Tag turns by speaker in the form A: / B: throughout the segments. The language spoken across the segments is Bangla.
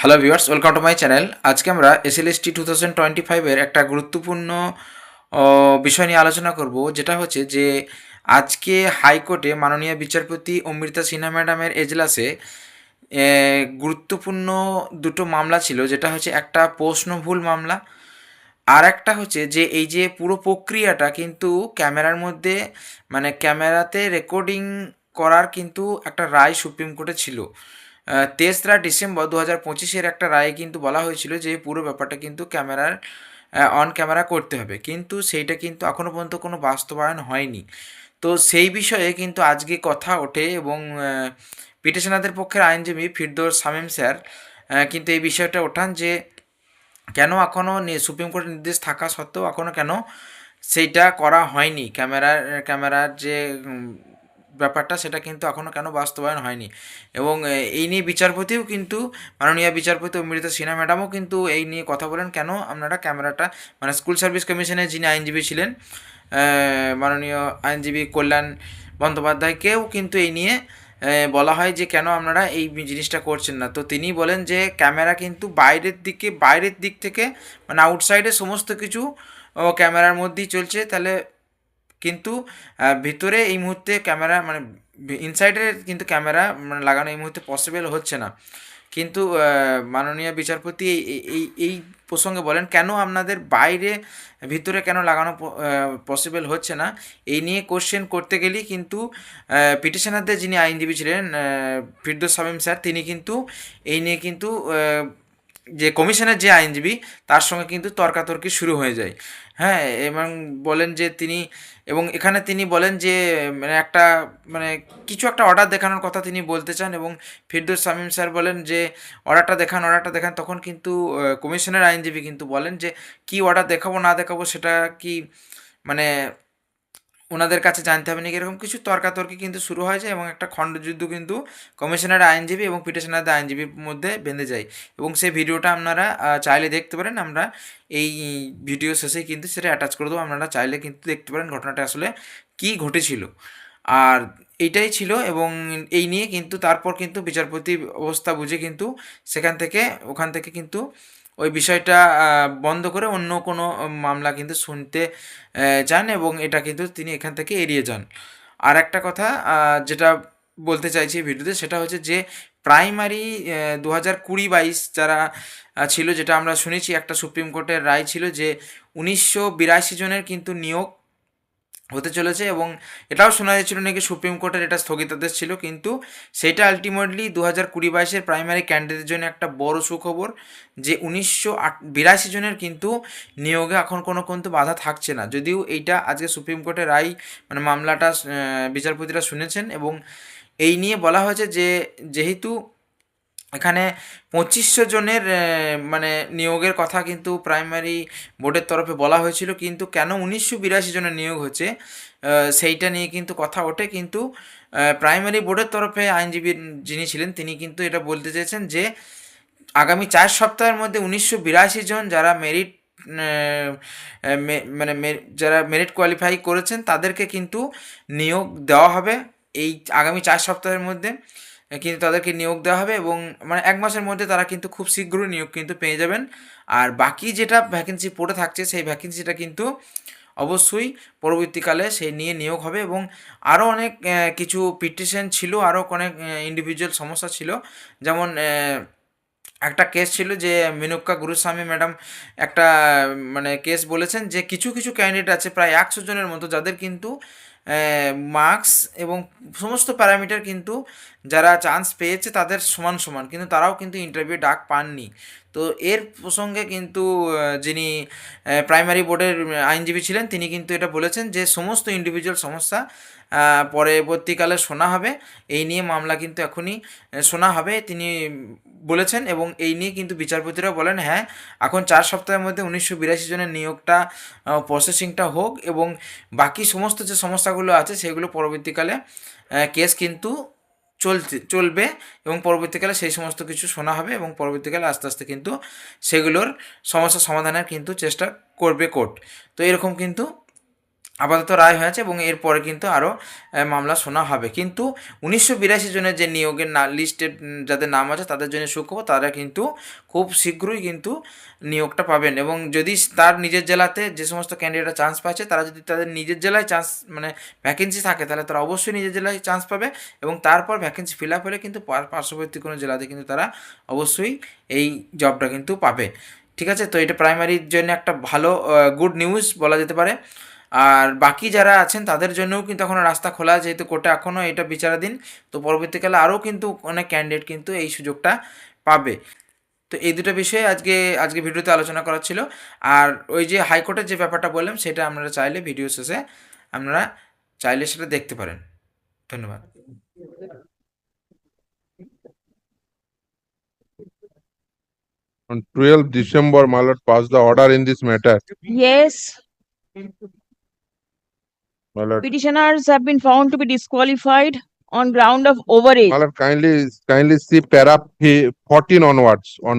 A: Hello viewers, welcome to my channel. আজকে আমরা এসএলএসটি 2025 একটা গুরুত্বপূর্ণ বিষয় নিয়ে আলোচনা করব, যেটা হচ্ছে যে আজকে হাইকোর্টে মাননীয় বিচারপতি অমৃতা সিনহা ম্যাডামের এজলাসে গুরুত্বপূর্ণ দুটো মামলা ছিল, যেটা হচ্ছে একটা প্রশ্নভুল মামলা, আর একটা হচ্ছে যে এই যে পুরো প্রক্রিয়াটা কিন্তু ক্যামেরার মধ্যে ক্যামেরাতে রেকর্ডিং করার কিন্তু একটা রায় সুপ্রিম কোর্টে ছিল। 23রা ডিসেম্বর 2025 একটা রায়ে কিন্তু বলা হয়েছিল যে পুরো ব্যাপারটা কিন্তু অন ক্যামেরা করতে হবে, কিন্তু সেইটা কিন্তু এখনও পর্যন্ত কোনো বাস্তবায়ন হয়নি। তো সেই বিষয়ে কিন্তু আজকে কথা ওঠে এবং পিটিশনারদের পক্ষের আইনজীবী ফিরদৌস শামীম স্যার কিন্তু এই বিষয়টা ওঠান যে কেন এখনও সুপ্রিম কোর্টের নির্দেশ থাকা সত্ত্বেও এখনও কেন সেইটা করা হয়নি, ক্যামেরার যে ব্যাপারটা সেটা কিন্তু এখনও কেন বাস্তবায়ন হয়নি। এবং এই নিয়ে বিচারপতিও কিন্তু মাননীয় বিচারপতি অমৃতা সিনহা ম্যাডামও কিন্তু এই নিয়ে কথা বলেন, কেন আপনারা ক্যামেরাটা স্কুল সার্ভিস কমিশনের যিনি আইনজীবী ছিলেন মাননীয় আইনজীবী কল্যাণ বন্দ্যোপাধ্যায়কেও কিন্তু এই নিয়ে বলা হয় যে কেন আপনারা এই জিনিসটা করছেন না। তো তিনি বলেন যে ক্যামেরা কিন্তু বাইরের দিক থেকে আউটসাইডে সমস্ত কিছু ক্যামেরার মধ্যেই চলছে, তাহলে কিন্তু ভিতরে এই মুহূর্তে ক্যামেরা ইনসাইডে কিন্তু ক্যামেরা লাগানো এই মুহূর্তে পসিবল হচ্ছে না। কিন্তু মাননীয় বিচারপতি এই প্রসঙ্গে বলেন কেন আপনাদের ভিতরে কেন লাগানো পসিবল হচ্ছে না, এই নিয়ে কোশ্চেন করতে গেলেই কিন্তু পিটিশনারদের যিনি আইনজীবী ছিলেন ফিরদৌস শামীম স্যার, তিনি কিন্তু এই নিয়ে কিন্তু যে কমিশনের যে আইনজীবী তার সঙ্গে কিন্তু তর্কাতর্কি শুরু হয়ে যায়। হ্যাঁ, এবং বলেন যে এখানে তিনি বলেন যে একটা কিছু একটা অর্ডার দেখানোর কথা তিনি বলতে চান, এবং ফিরদৌস শামীম স্যার বলেন যে অর্ডারটা দেখান। তখন কিন্তু কমিশনের আইনজীবী কিন্তু বলেন যে কি অর্ডার দেখাবো না দেখাবো সেটা কি মানে ওনাদের কাছে জানতে হবে নাকি, এরকম কিছু তর্কাতর্কি কিন্তু শুরু হয়ে যায় এবং একটা খণ্ডযুদ্ধ কিন্তু কমিশনার আইনজীবী এবং পিটিশনারদের আইনজীবীর মধ্যে বেঁধে যায়। এবং সেই ভিডিওটা আপনারা চাইলে দেখতে পারেন, আমরা এই ভিডিও শেষেই কিন্তু সেটা অ্যাটাচ করে দেবো, আপনারা চাইলে কিন্তু দেখতে পারেন ঘটনাটা আসলে কী ঘটেছিল। আর এইটাই ছিল, এবং এই নিয়ে কিন্তু তারপর কিন্তু বিচারপতি অবস্থা বুঝে কিন্তু ওখান থেকে কিন্তু ওই বিষয়টা বন্ধ করে অন্য কোনো মামলা কিন্তু শুনতে যান, এবং এটা কিন্তু তিনি এখান থেকে এড়িয়ে যান। আর একটা কথা যেটা বলতে চাইছি ভিডিওতে, সেটা হচ্ছে যে প্রাইমারি 2020-22 যারা ছিল, যেটা আমরা শুনেছি একটা সুপ্রিম কোর্টের রায় ছিল যে 1982 জনের কিন্তু নিয়োগ হতে চলেছে, এবং এটাও শোনা যাচ্ছিল নাকি সুপ্রিম কোর্টের এটা স্থগিতাদেশ ছিল, কিন্তু সেটা আলটিমেটলি 2020-22 প্রাইমারি ক্যান্ডিডেটের জন্য একটা বড় সুখবর যে 1982 জনের কিন্তু নিয়োগে এখন কোনো কিন্তু বাধা থাকছে না। যদিও এইটা আজকে সুপ্রিম কোর্টের রায় মামলাটা বিচারপতিরা শুনেছেন, এবং এই নিয়ে বলা হয়েছে যে যেহেতু এখানে 2500 জনের নিয়োগের কথা কিন্তু প্রাইমারি বোর্ডের তরফে বলা হয়েছিল, কিন্তু কেন 1982 জনের নিয়োগ হচ্ছে সেইটা নিয়ে কিন্তু কথা ওঠে। কিন্তু প্রাইমারি বোর্ডের তরফে আইনজীবী যিনি ছিলেন তিনি কিন্তু এটা বলতে চেয়েছেন যে আগামী 4 সপ্তাহের মধ্যে 1982 জন যারা যারা মেরিট কোয়ালিফাই করেছেন তাদেরকে কিন্তু নিয়োগ দেওয়া হবে এই আগামী 4 সপ্তাহের মধ্যে, কিন্তু তাদেরকে নিয়োগ দেওয়া হবে, এবং 1 মাসের মধ্যে তারা কিন্তু খুব শীঘ্রই নিয়োগ কিন্তু পেয়ে যাবেন। আর বাকি যেটা ভ্যাকেন্সি পড়ে থাকছে সেই ভ্যাকেন্সিটা কিন্তু অবশ্যই পরবর্তীকালে সেই নিয়ে নিয়োগ হবে। এবং আরও অনেক কিছু পিটিশন ছিল, আরও অনেক ইন্ডিভিজুয়াল সমস্যা ছিল, যেমন একটা কেস ছিল যে মেনকা গুরুস্বামী ম্যাডাম একটা কেস বলেছেন যে কিছু কিছু ক্যান্ডিডেট আছে প্রায় 100 জনের মতো, যাদের কিন্তু মার্কস এবং সমস্ত প্যারামিটার কিন্তু যারা চান্স পেয়েছে তাদের সমান সমান, কিন্তু তারাও কিন্তু ইন্টারভিউ ডাক পাননি। তো এর প্রসঙ্গে কিন্তু যিনি প্রাইমারি বোর্ডের আইনজীবী ছিলেন তিনি কিন্তু এটা বলেছেন যে সমস্ত ইন্ডিভিজুয়াল সমস্যা পরবর্তীকালে শোনা হবে, এই নিয়ে মামলা কিন্তু এখনই শোনা হবে তিনি বলেছেন। এবং এই নিয়ে কিন্তু বিচারপতিরা বলেন হ্যাঁ, এখন 4 সপ্তাহের মধ্যে 1982 জনের নিয়োগটা প্রসেসিংটা হোক, এবং বাকি সমস্ত যে সমস্যাগুলো আছে সেগুলো পরবর্তীকালে কেস কিন্তু চলবে, এবং পরবর্তীকালে সেই সমস্ত কিছু শোনা হবে, এবং পরবর্তীকালে আস্তে আস্তে কিন্তু সেগুলোর সমস্যা সমাধানের কিন্তু চেষ্টা করবে কোর্ট। তো এরকম কিন্তু আপাতত রায় হয়েছে এবং এরপরে কিন্তু আরও মামলা শোনা হবে। কিন্তু 1982 জনের যে নিয়োগের লিস্টে যাদের নাম আছে তাদের জন্য সুখবর, তারা কিন্তু খুব শীঘ্রই কিন্তু নিয়োগটা পাবেন। এবং যদি তার নিজের জেলাতে যে সমস্ত ক্যান্ডিডেটরা চান্স পাচ্ছে, তারা যদি তাদের নিজের জেলায় চান্স মানে ভ্যাকেন্সি থাকে, তাহলে তারা অবশ্যই নিজের জেলায় চান্স পাবে। এবং তারপর ভ্যাকেন্সি ফিল আপ হলে কিন্তু পার্শ্ববর্তী কোনো জেলাতে কিন্তু তারা অবশ্যই এই জবটা কিন্তু পাবে। ঠিক আছে, তো এটা প্রাইমারির জন্য একটা ভালো গুড নিউজ বলা যেতে পারে। আর বাকি যারা আছেন তাদের জন্যও কিন্তু এখনও রাস্তা খোলা, যেহেতু কোর্টে এখনও এটা বিচারাধীন। তো পরবর্তীকালে আরও কিন্তু অনেক ক্যান্ডিডেট কিন্তু এই সুযোগটা পাবে। তো এই দুটো বিষয়ে আজকে ভিডিওতে আলোচনা করা ছিল। আর ওই যে হাইকোর্টের যে ব্যাপারটা বললাম, সেটা আপনারা চাইলে ভিডিও শেষে আপনারা চাইলে সেটা দেখতে পারেন। ধন্যবাদ।
B: On 12th December, my lord passed the order in this matter.
C: Yes,
B: My lord,
C: petitioners have been found to be disqualified on ground of overage.
B: my lord, kindly see para 14 onwards on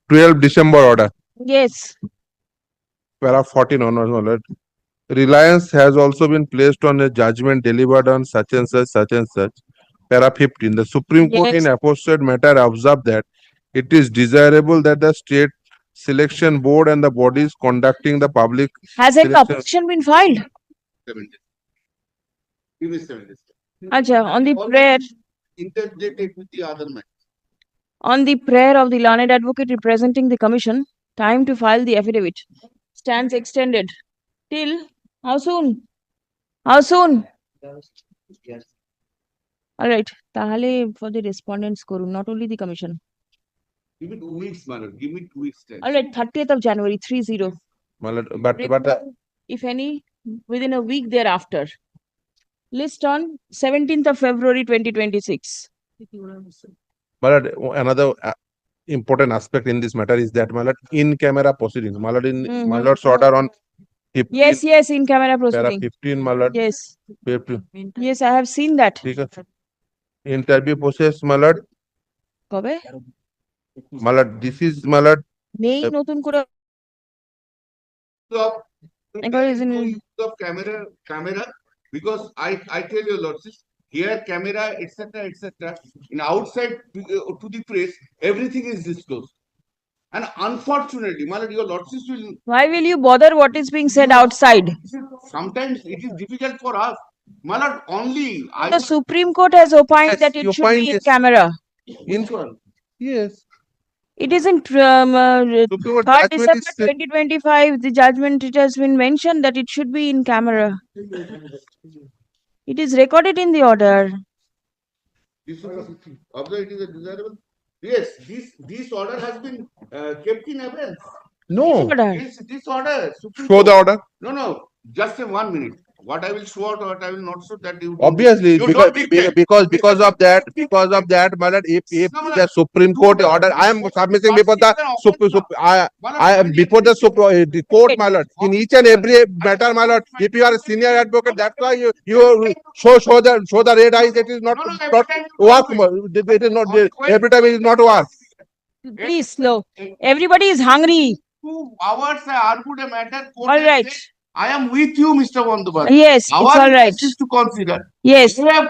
B: 12th December order.
C: Yes,
B: Para 14 onwards, my lord. Reliance has also been placed on a judgment delivered on such and such, such and such. Para 15, the Supreme Court in
C: Yes.
B: aforesaid matter observed that it is desirable that the state selection board and the bodies conducting the public
C: has any
B: selection-
C: opposition been filed?
D: 7 days. Give me 7 days.
C: Acha, on the prayer,
D: Interjected with the other matter.
C: on the prayer of the learned advocate representing the commission, time to file the affidavit stands extended till how soon? How soon? All right, tahale for the respondents korun, not only the commission.
D: Give me 2 weeks, madam. Give me 2 weeks time.
C: All right, 30th of January, 30.
B: My lord, but
C: If any, within a week thereafter. List on 17th of February 2026.
B: Malad, another important aspect in this matter is that, Malad, in camera proceedings, Malad, in
C: Mhm.
B: my lord's order on 15,
C: Yes, in camera
B: para
C: proceeding.
B: 15, Malad,
C: Yes,
B: 15,
C: yes, I have seen that.
B: ঠিক আছে? Interview process, Malad,
C: কবে?
B: Malad, this is, Malad,
C: নেই নতুন করে
D: Of-
C: একবার is in-
D: Use of camera, because I tell you, lordship, here camera, etc., etc. In outside to the press, everything is disclosed. And unfortunately, my lord, your lordship will.
C: Why will you bother what is being said outside?
D: Sometimes it is difficult for us. My lord, only I.
C: The Supreme Court has opined
B: Yes,
C: that it
B: your
C: should
B: point
C: be in
B: is-
C: camera.
B: in, yes.
C: It isn't
B: Supreme Court
C: 3rd
B: judgment
C: December
B: is-
C: 2025, the judgment, it has been mentioned that it should be in camera. It is recorded in the order.
D: Observe, it is a desirable. Yes, this order has been kept in abeyance.
B: No,
C: Order.
D: Yes, this order. Supreme
B: show the
D: Court-
B: order.
D: No, just a 1 minute. What I will show out, what I will not show, that you. don't-
B: Obviously,
D: you
B: because,
D: don't dictate.
B: because of that, Malad, if
D: No,
B: the Supreme Court order, I am submitting before the I am before the the court, my lord. In each and every matter, my lord, if you are a senior advocate, that's why you show the red eyes. It is not
D: No, no,
B: not
D: every time you
B: work.
D: do
B: It is not
D: Wait.
B: every time it is not work.
C: Please slow. Everybody is hungry.
D: 2 hours I argued a matter. court
C: All
D: has
C: right.
D: said, I am with you, Mr. Bandobad.
C: Yes, it's
D: Our
C: all right.
D: interest is to consider.
C: Yes,
D: You have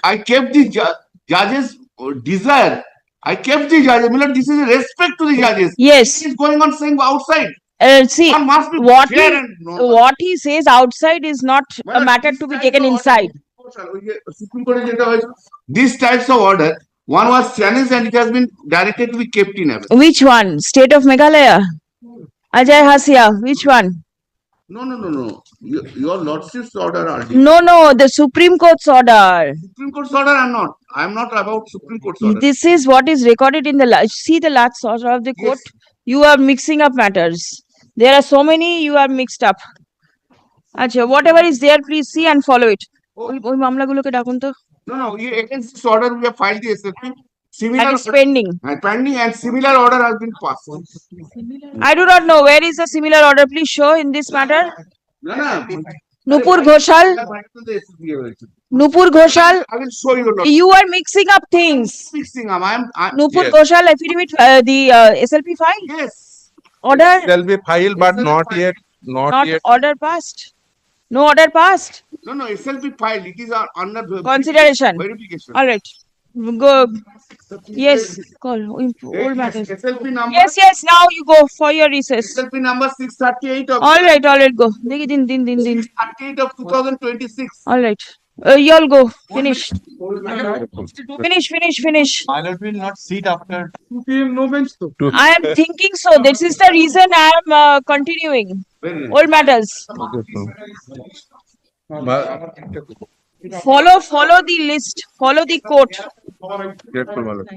D: I kept the judges' desire. I kept the judges. Milord, this is a respect to the judges.
C: yes.
D: This is going on saying outside.
C: See,
D: One must be
C: what
D: fair
C: he-
D: and normal.
C: what he says outside is not a
D: Milord,
C: matter
D: this
C: to be
D: type
C: taken
D: of order-
C: inside.
D: Supreme Court যেটা হয়েছে, these types of order, one was challenged and it has been directed to be kept in abeyance.
C: Which one? State of Meghalaya? Ajay Hasia, which one?
D: No. Your lordship's order are.
C: No, the Supreme Court's order.
D: Supreme Court's order, I am not about Supreme Court's order.
C: This is what is recorded in the, see the last order of the court? You are mixing up matters. There are so many, you are mixed up. Acha, whatever is there, please see and follow it. ওই মামলাগুলোকে ডাকুন তো।
D: No, against this order, we have filed the SSP. Similar
C: That is pending.
D: pending and similar order has been passed.
C: I do not know. Where is the similar order? Please show in this matter.
D: No.
C: Nupur Ghoshal, Nupur Ghoshal,
D: I will show you. Lord.
C: you are mixing up things.
D: Fixing them. I am.
C: Nupur
B: Yes.
C: Ghoshal affidavit, the SLP file
D: Yes.
C: order.
B: Shall be filed, but not yet.
C: Not order passed? No order passed?
D: No, no, it shall be filed. It is under
C: Consideration.
D: verification.
C: All right. Go. Yes, call. Old matters.
D: SLP number.
C: Yes, yes, now you go for your recess.
D: SLP number 638 of
C: All right, go. Dekhi din.
D: 638 of 2026.
C: All right. You all go. Finish. Finish.
E: Pilot will not sit after 2 p.m. No bench though.
C: I am thinking so. This is the reason I am continuing.
D: Very nice.
C: Old matters. Follow the list. Follow the court.
B: Grateful, my lord.